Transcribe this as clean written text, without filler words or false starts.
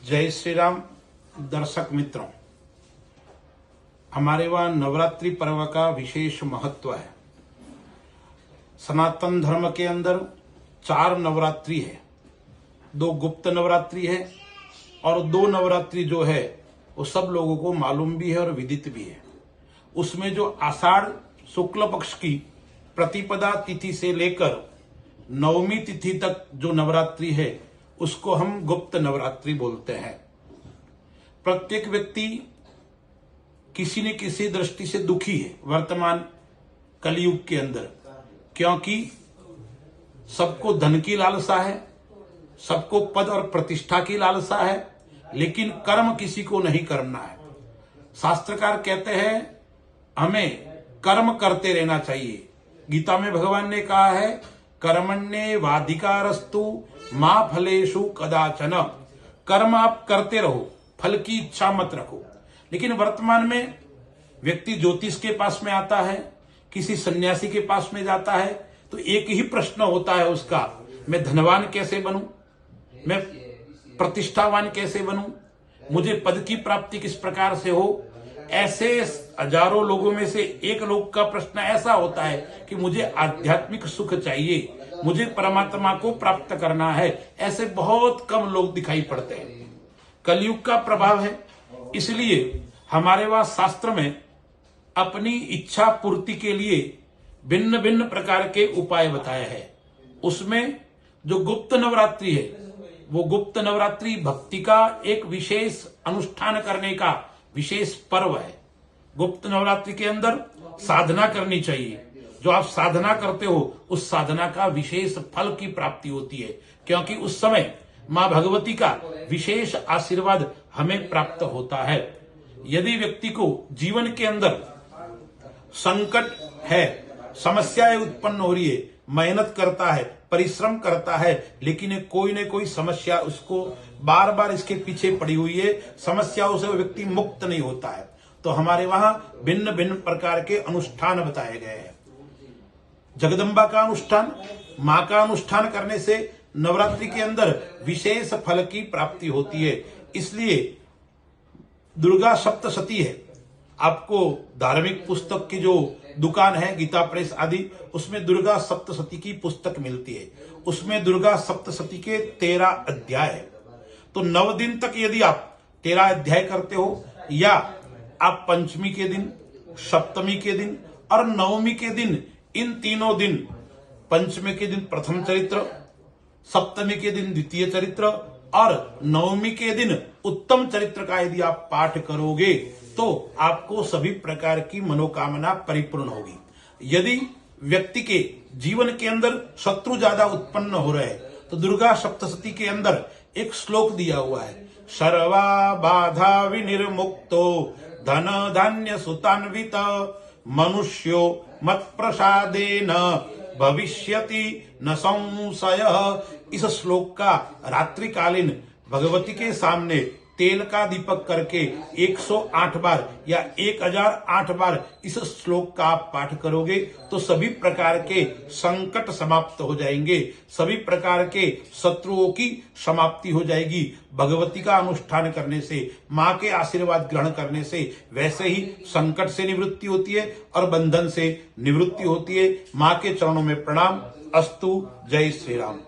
जय श्री राम। दर्शक मित्रों, हमारे वहां नवरात्रि पर्व का विशेष महत्व है। सनातन धर्म के अंदर 4 नवरात्रि है। 2 गुप्त नवरात्रि है और 2 नवरात्रि जो है वो सब लोगों को मालूम भी है और विदित भी है। उसमें जो आषाढ़ शुक्ल पक्ष की प्रतिपदा तिथि से लेकर नवमी तिथि तक जो नवरात्रि है उसको हम गुप्त नवरात्रि बोलते हैं। प्रत्येक व्यक्ति किसी न किसी दृष्टि से दुखी है वर्तमान कलयुग के अंदर, क्योंकि सबको धन की लालसा है, सबको पद और प्रतिष्ठा की लालसा है, लेकिन कर्म किसी को नहीं करना है। शास्त्रकार कहते हैं हमें कर्म करते रहना चाहिए। गीता में भगवान ने कहा है कर्मण्ये वाधिकारस्तु मां फलेषु कदाचन। कर्म आप करते रहो, फल की इच्छा मत रखो। लेकिन वर्तमान में व्यक्ति ज्योतिष के पास में आता है, किसी सन्यासी के पास में जाता है, तो एक ही प्रश्न होता है उसका, मैं धनवान कैसे बनूं, मैं प्रतिष्ठावान कैसे बनूं, मुझे पद की प्राप्ति किस प्रकार से हो। ऐसे हजारों लोगों में से एक लोग का प्रश्न ऐसा होता है कि मुझे आध्यात्मिक सुख चाहिए, मुझे परमात्मा को प्राप्त करना है। ऐसे बहुत कम लोग दिखाई पड़ते हैं। कलयुग का प्रभाव है, इसलिए हमारे वहां शास्त्र में अपनी इच्छा पूर्ति के लिए भिन्न भिन्न प्रकार के उपाय बताए हैं। उसमें जो गुप्त नवरात्रि है वो गुप्त नवरात्रि भक्ति का एक विशेष अनुष्ठान करने का विशेष पर्व है। गुप्त नवरात्रि के अंदर साधना करनी चाहिए। जो आप साधना करते हो उस साधना का विशेष फल की प्राप्ति होती है, क्योंकि उस समय मां भगवती का विशेष आशीर्वाद हमें प्राप्त होता है। यदि व्यक्ति को जीवन के अंदर संकट है, समस्याएं उत्पन्न हो रही है, मेहनत करता है, परिश्रम करता है, लेकिन कोई न कोई समस्या उसको बार बार इसके पीछे पड़ी हुई है, समस्याओं से वो व्यक्ति मुक्त नहीं होता है, तो हमारे वहां भिन्न भिन्न प्रकार के अनुष्ठान बताए गए हैं। जगदम्बा का अनुष्ठान, मां का अनुष्ठान करने से नवरात्रि के अंदर विशेष फल की प्राप्ति होती है। इसलिए दुर्गा सप्तशती है। आपको धार्मिक पुस्तक की जो दुकान है गीता प्रेस आदि, उसमें दुर्गा सप्तशती की पुस्तक मिलती है। उसमें दुर्गा सप्तशती के 13 अध्याय है। तो 9 दिन तक यदि आप 13 अध्याय करते हो, या आप पंचमी के दिन, सप्तमी के दिन और नवमी के दिन, इन तीनों दिन, पंचमी के दिन प्रथम चरित्र, सप्तमी के दिन द्वितीय चरित्र और नवमी के दिन उत्तम चरित्र का यदि आप पाठ करोगे तो आपको सभी प्रकार की मनोकामना परिपूर्ण होगी। यदि व्यक्ति के जीवन के अंदर शत्रु ज्यादा उत्पन्न हो रहे हैं तो दुर्गा सप्तशती के अंदर एक श्लोक दिया हुआ है, सर्वा बाधा विनिर्मुक्तो धन धान्य सुतान्वित मनुष्यो मत प्रसादेन भविष्यति न संशय। इस श्लोक का रात्रिकालीन भगवती के सामने तेल का दीपक करके 108 बार या 1008 बार इस श्लोक का आप पाठ करोगे तो सभी प्रकार के संकट समाप्त हो जाएंगे, सभी प्रकार के शत्रुओं की समाप्ति हो जाएगी। भगवती का अनुष्ठान करने से, मां के आशीर्वाद ग्रहण करने से वैसे ही संकट से निवृत्ति होती है और बंधन से निवृत्ति होती है। मां के चरणों में प्रणाम। अस्तु। जय श्री राम।